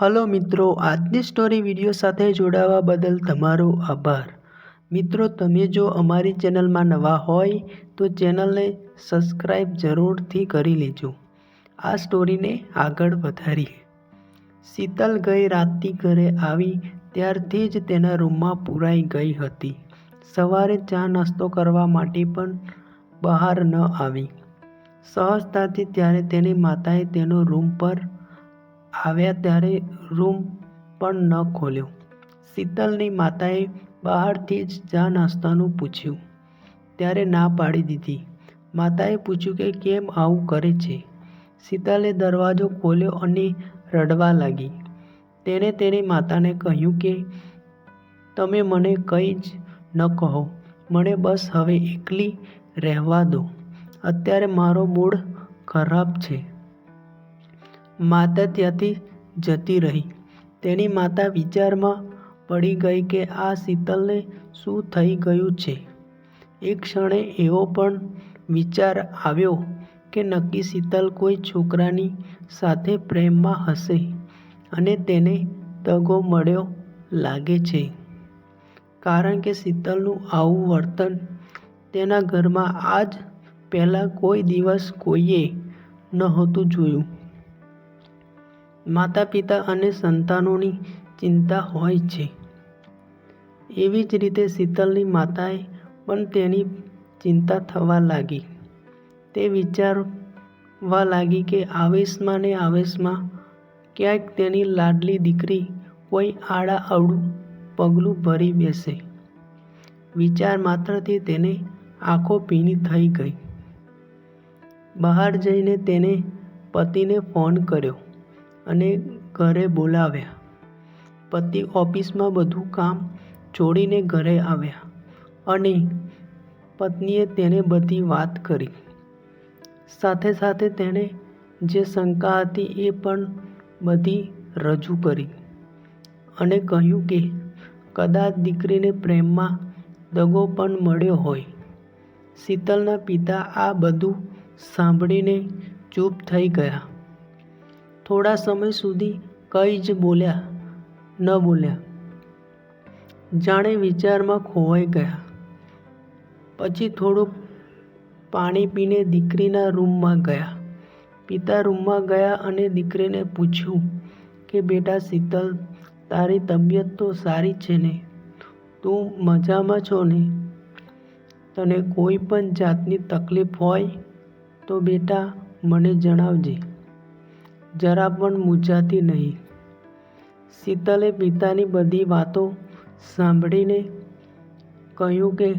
Hello મિત્રો, આજની story video સાથે જોડાવા બદલ તમારો આભાર. મિત્રો, તમે જો અમારી ચેનલમાં નવા હોય તો ચેનલને સબસ્ક્રાઈબ જરૂરથી કરી લેજો. આ સ્ટોરીને આગળ વધારીએ. શીતલ ગઈ રાતથી ઘરે આવી ત્યારથી જ તેના રૂમમાં પુરાઈ ગઈ હતી. સવારે ચા નાસ્તો કરવા માટે પણ બહાર ન આવી. સહજતાથી ત્યારે તેની માતાએ તેનો રૂમ પર આવ્યા ત્યારે રૂમ પણ ન ખોલ્યો. શીતલની માતાએ બહારથી જ ચા નાસ્તાનું પૂછ્યું ત્યારે ના પાડી દીધી. માતાએ પૂછ્યું કે કેમ આવું કરે છે. શીતલે દરવાજો ખોલ્યો અને રડવા લાગી. તેણે તેની માતાને કહ્યું કે તમે મને કંઈ જ ન કહો, મને બસ હવે એકલી રહેવા દો. અત્યારે મારો મૂડ ખરાબ છે. માતા ત્યાંથી જતી રહી. તેની માતા વિચારમાં પડી ગઈ કે આ શીતલને શું થઈ ગયું છે. એક ક્ષણે એવો પણ વિચાર આવ્યો કે નક્કી શીતલ કોઈ છોકરાની સાથે પ્રેમમાં હશે અને તેને દગો મળ્યો લાગે છે. કારણ કે શીતલનું આવું વર્તન તેના ઘરમાં આજ પહેલાં કોઈ દિવસ કોઈએ નહોતું જોયું. માતા પિતા અને સંતાનોની ચિંતા હોય છે. એવી જ રીતે શીતલની માતાએ પણ તેની ચિંતા થવા લાગી. તે વિચારવા લાગી કે આવેશમાં ને આવેશમાં ક્યાંક તેની લાડલી દીકરી કોઈ આડાઅવળું પગલું ભરી બેસે. વિચાર માત્રથી તેને આંખો ભીની થઈ ગઈ. બહાર જઈને તેણે પતિને ફોન કર્યો અને ઘરે બોલાવ્યા. પતિ ઓફિસમાં બધું કામ છોડીને ઘરે આવ્યા અને પત્નીએ તેને બધી વાત કરી. સાથે સાથે તેણે જે શંકા હતી એ પણ બધી રજૂ કરી અને કહ્યું કે કદાચ દીકરીને પ્રેમમાં દગો પણ મળ્યો હોય. શીતલના પિતા આ બધું સાંભળીને ચૂપ થઈ ગયા. થોડા સમય સુધી કંઈ જ ન બોલ્યા, જાણે વિચારમાં ખોવાઈ ગયા. પછી થોડું પાણી પીને દીકરીના રૂમમાં ગયા. પિતા રૂમમાં ગયા અને દીકરીને પૂછ્યું કે બેટા શીતલ, તારી તબિયત તો સારી છે ને? તું મજામાં છો ને? તને કોઈ પણ જાતની તકલીફ હોય તો બેટા મને જણાવજે. જરા પણ મૂંઝાતી નહીં. શીતલે પિતાની બધી વાતો સાંભળીને કહ્યું કે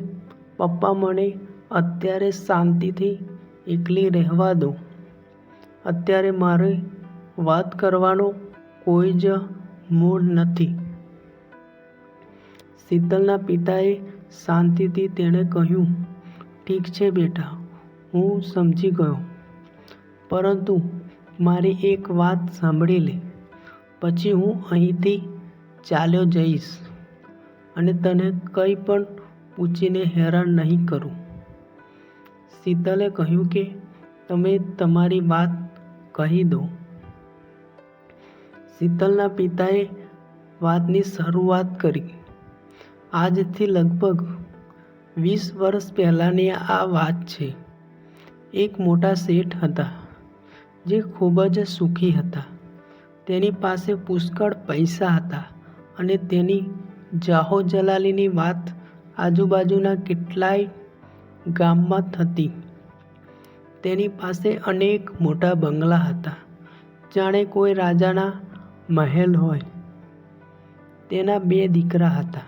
પપ્પા, મને અત્યારે શાંતિથી એકલી રહેવા દો. અત્યારે મારે વાત કરવાનો કોઈ જ મૂડ નથી. શીતલના પિતાએ શાંતિથી તેણે કહ્યું, ઠીક છે બેટા, હું સમજી ગયો. પરંતુ મારી એક વાત સાંભળી લે, પછી હું અહીંથી ચાલ્યો જઈશ અને તને કંઈ પણ પૂછીને હેરાન નહીં કરું. શીતલે કહ્યું કે તમે તમારી વાત કહી દો. શીતલના પિતાએ વાતની શરૂઆત કરી. આજથી લગભગ 20 વર્ષ પહેલાંની આ વાત છે. એક મોટા શેઠ હતા જે ખૂબ જ સુખી હતા. તેની પાસે પુષ્કળ પૈસા હતા અને તેની જાહોજલાલીની વાત આજુબાજુના કેટલાય ગામમાં થતી. તેની પાસે અનેક મોટા બંગલા હતા, જાણે કોઈ રાજાના મહેલ હોય. તેના 2 દીકરા હતા,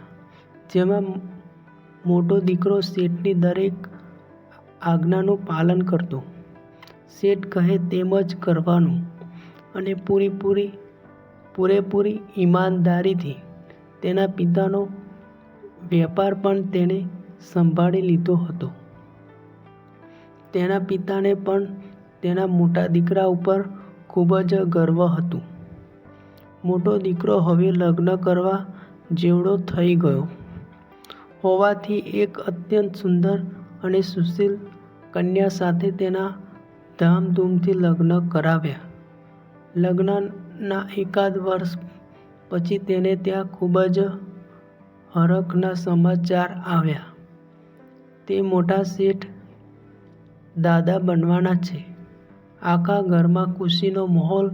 જેમાં મોટો દીકરો શેઠની દરેક આજ્ઞાનું પાલન કરતો. શેઠ કહે તેમ જ કરવાનું અને પૂરેપૂરી ઈમાનદારીથી. તેના પિતાનો વેપાર પણ તેણે સંભાળી લીધો હતો. તેના પિતાને પણ તેના મોટા દીકરા ઉપર ખૂબ જ ગર્વ હતું. મોટો દીકરો હવે લગ્ન કરવા જેવડો થઈ ગયો હોવાથી એક અત્યંત સુંદર અને સુશીલ કન્યા સાથે તેના ધામધૂમથી લગ્ન કરાવ્યા. લગ્ન લગ્નના એકાદ વર્ષ પછી તેને ત્યાં ખૂબ જ હરખના સમાચાર આવ્યા. તે મોટા શેઠ દાદા બનવાના છે. આખા ઘરમાં ખુશીનો માહોલ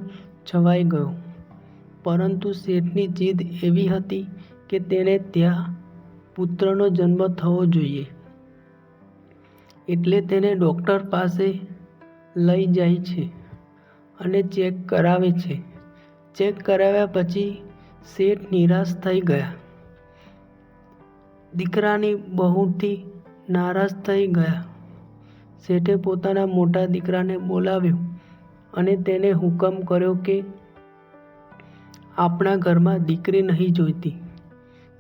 છવાઈ ગયો. પરંતુ શેઠની જીદ એવી હતી કે તેને ત્યાં પુત્રનો જન્મ થવો જોઈએ. એટલે તેને ડૉક્ટર પાસે લઈ જાય છે અને ચેક કરાવે છે. ચેક કરાવ્યા પછી શેઠ નિરાશ થઈ ગયા. દીકરાની બહુથી નારાજ થઈ ગયા. શેઠે પોતાના મોટા દીકરાને બોલાવ્યો અને તેને હુકમ કર્યો કે આપણા ઘરમાં દીકરી નહીં જોઈતી.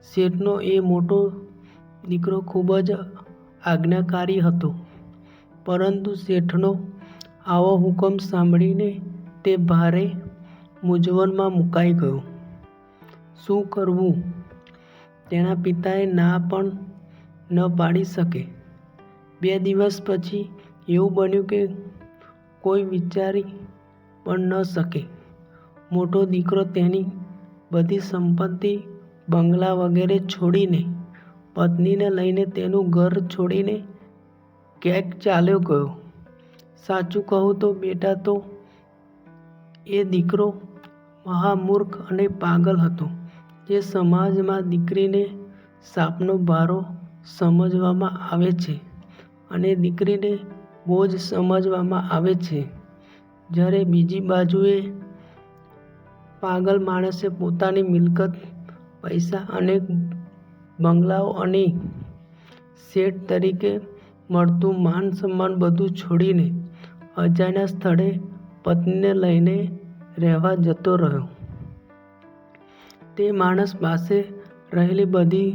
શેઠનો એ મોટો દીકરો ખૂબ જ આજ્ઞાકારી હતો. પરંતુ શેઠનો આવો હુકમ સાંભળીને તે ભારે મૂંઝવણમાં મુકાઈ ગયો. શું કરવું? તેના પિતાએ ના પણ ન પાડી શકે. 2 દિવસ પછી એવું બન્યું કે કોઈ વિચારી પણ ન શકે. મોટો દીકરો તેની બધી સંપત્તિ, બંગલા વગેરે છોડીને, પત્નીને લઈને તેનું ઘર છોડીને ક્યાંક ચાલ્યો ગયો. સાચું કહું તો બેટા, તો એ દીકરો મહામૂર્ખ અને પાગલ હતો. જે સમાજમાં દીકરીને શાપનો ભારો સમજવામાં આવે છે અને દીકરીને બોજ સમજવામાં આવે છે, જ્યારે બીજી બાજુએ પાગલ માણસે પોતાની મિલકત, પૈસા અને બંગલાઓ અને શેઠ તરીકે મળતું માન સન્માન બધું છોડીને અજાણ્યા સ્થળે પત્નીને લઈને રહેવા જતો રહ્યો. તે માણસ પાસે રહેલી બધી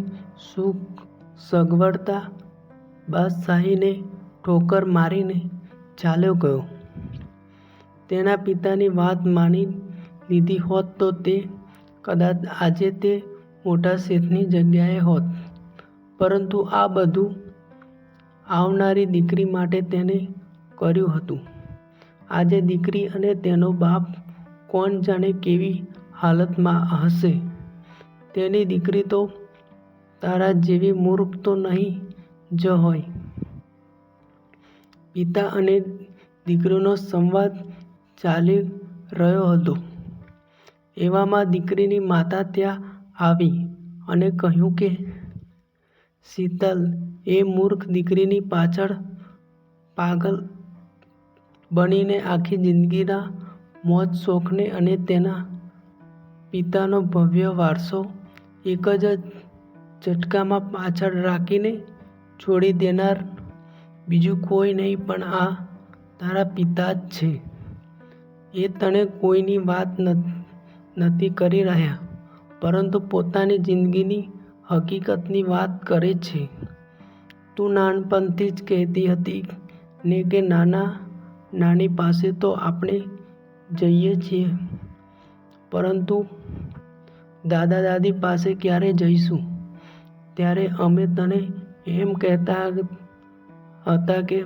સુખ સગવડતા, બાદશાહીને ઠોકર મારીને ચાલ્યો ગયો. તેના પિતાની વાત માની લીધી હોત તો તે કદાચ આજે તે મોટા શેઠની જગ્યાએ હોત. પરંતુ આ બધું આવનારી દીકરી માટે તેને કર્યું હતું. આજે દીકરી અને તેનો બાપ કોણ જાણે કેવી હાલતમાં હશે. તેની દીકરી તો તારા જેવી મૂર્ખ તો નહીં જ હોય. પિતા અને દીકરીનો સંવાદ ચાલી રહ્યો હતો. એવામાં દીકરીની માતા ત્યાં આવી અને કહ્યું કે શીતલ એ મૂર્ખ દીકરીની પાછળ પાગલ બનીને આખી જિંદગીના મોજ શોખને અને તેના પિતાનો ભવ્ય વારસો એક જ ઝટકામાં પાછળ રાખીને છોડી દેનાર બીજું કોઈ નહીં પણ આ તારા પિતા જ છે. એ તને કોઈની વાત નથી કરી રહ્યા, પરંતુ પોતાની જિંદગીની હકીકતની વાત કરે છે. તું નાનપણથી જ કહેતી હતી ને કે નાની પાસે તો આપણે જઈએ છીએ, પરંતુ દાદા દાદી પાસે ક્યારે જઈશું? ત્યારે અમે તને એમ કહેતા હતા કે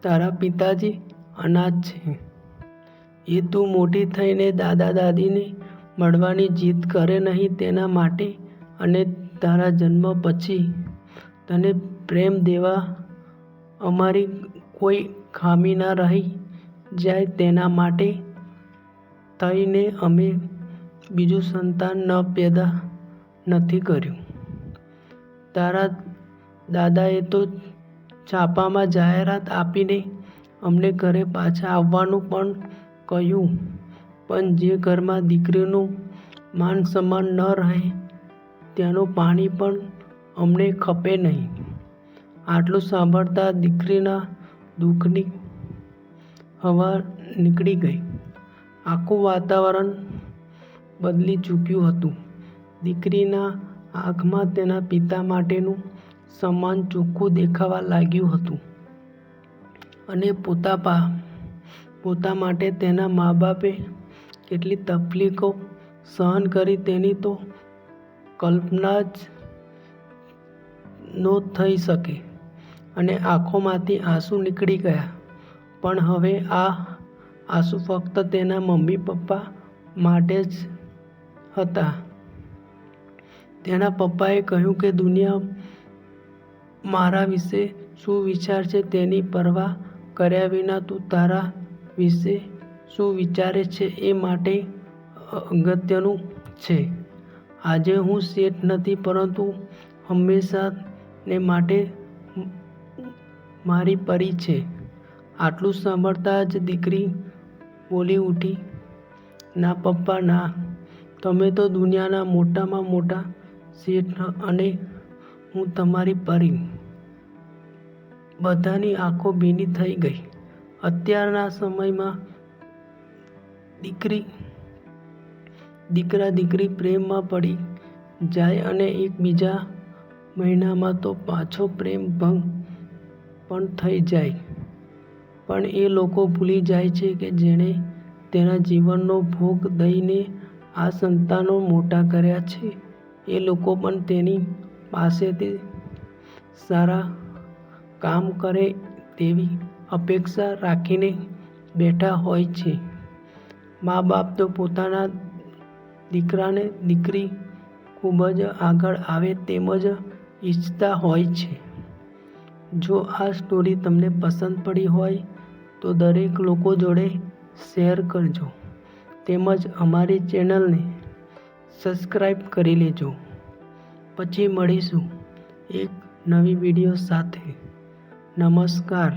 તારા પિતાજી અનાથ છે. એ તું મોટી થઈને દાદા દાદીને મળવાની જીદ કરે નહીં તેના માટે, અને તારા જન્મ પછી તને પ્રેમ દેવા અમારી કોઈ ખામી ના રહી જાય તેના માટે થઈને અમે બીજું સંતાન પેદા નથી કર્યું. તારા દાદાએ તો છાપામાં જાહેરાત આપીને અમને ઘરે પાછા આવવાનું પણ કહ્યું, પણ જે ઘરમાં દીકરીનું માન સન્માન ન રહે ત્યાંનું પાણી પણ અમને ખપે નહીં. આટલું સાંભળતા દીકરીના દુઃખની હવા નીકળી ગઈ. આખું વાતાવરણ બદલી ચૂક્યું હતું. દીકરીના આંખમાં તેના પિતા માટેનું સન્માન ચોખ્ખું દેખાવા લાગ્યું હતું, અને પોતા માટે તેના મા બાપે કેટલી તકલીફો સહન કરી તેની તો કલ્પના જ નો થઈ શકે. અને આંખોમાંથી આંસુ નીકળી ગયા. પણ હવે આંસુ ફક્ત તેના મમ્મી પપ્પા માટે જ હતા. તેના પપ્પાએ કહ્યું કે દુનિયા મારા વિશે શું વિચારશે તેની પરવા કર્યા વિના તું તારા વિશે શું વિચારે છે એ માટે અગત્યનું છે. આજે હું શેઠ નથી, પરંતુ હંમેશાને માટે મારી પરી છે. આટલું સાંભળતા જ દીકરી બોલી ઉઠી, ના પપ્પા ના, તમે તો દુનિયાના મોટામાં મોટા શેઠ અને હું તમારી પરી. બધાની આંખો ભીની થઈ ગઈ. અત્યારના સમયમાં દીકરા દીકરી પ્રેમમાં પડી જાય અને એકબીજા મહિનામાં તો પાછો પ્રેમ ભંગ પણ થઈ જાય. પણ એ લોકો ભૂલી જાય છે કે જેણે તેના જીવનનો ભોગ દઈને આ સંતાનો મોટા કર્યા છે, એ લોકો પણ તેની પાસેથી સારા કામ કરે તેવી અપેક્ષા રાખીને બેઠા હોય છે. મા બાપ તો પોતાના દીકરાને દીકરી ખૂબ જ આગળ આવે તેમ જ ઈચ્છતા હોય છે. જો આ સ્ટોરી તમને પસંદ પડી હોય તો દરેક લોકો જોડે શેર કરજો, તેમજ અમારી ચેનલને સબસ્ક્રાઈબ કરી લેજો. પછી મળીશું એક નવી વિડીયો સાથે. નમસ્કાર.